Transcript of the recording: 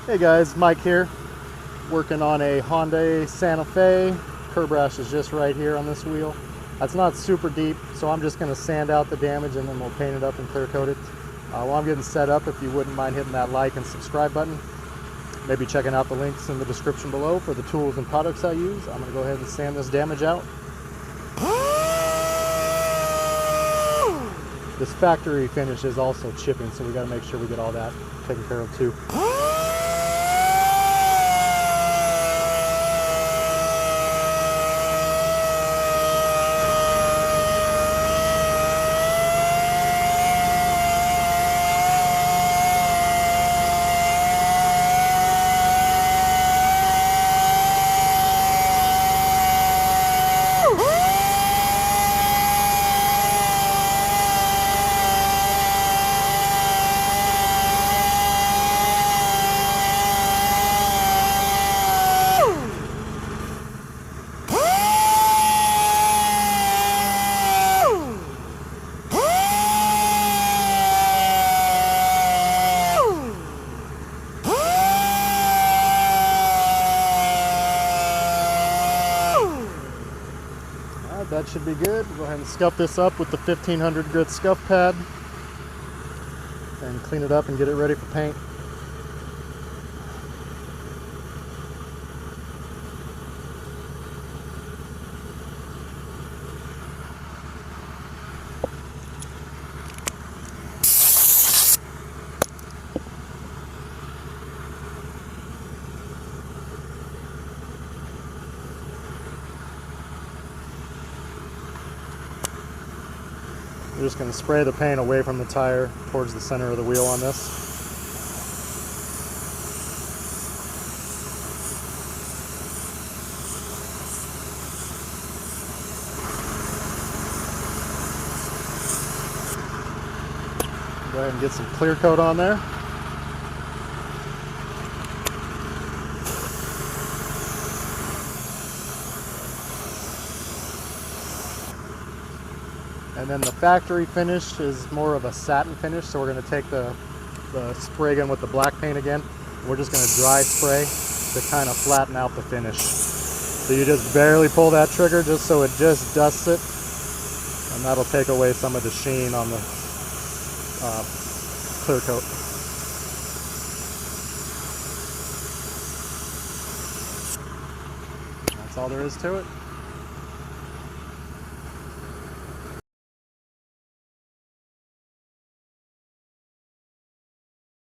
Hey guys, Mike here, working on a Hyundai Santa Fe. Curb rash is just right here on this wheel. That's not super deep, so I'm just going to sand out the damage and then we'll paint it up and clear coat it. While I'm getting set up, if you wouldn't mind hitting that like and subscribe button, maybe checking out the links in the description below for the tools and products I use. I'm going to go ahead and sand this damage out. This factory finish is also chipping, so we got to make sure we get all that taken care of too. That should be good. We'll go ahead and scuff this up with the 1500 grit scuff pad and clean it up and get it ready for paint. We're just going to spray the paint away from the tire towards the center of the wheel on this. Go ahead and get some clear coat on there. And then the factory finish is more of a satin finish, so we're going to take the spray gun with the black paint again. We're just going to dry spray to kind of flatten out the finish. So you just barely pull that trigger just so it just dusts it, and that'll take away some of the sheen on the clear coat. That's all there is to it.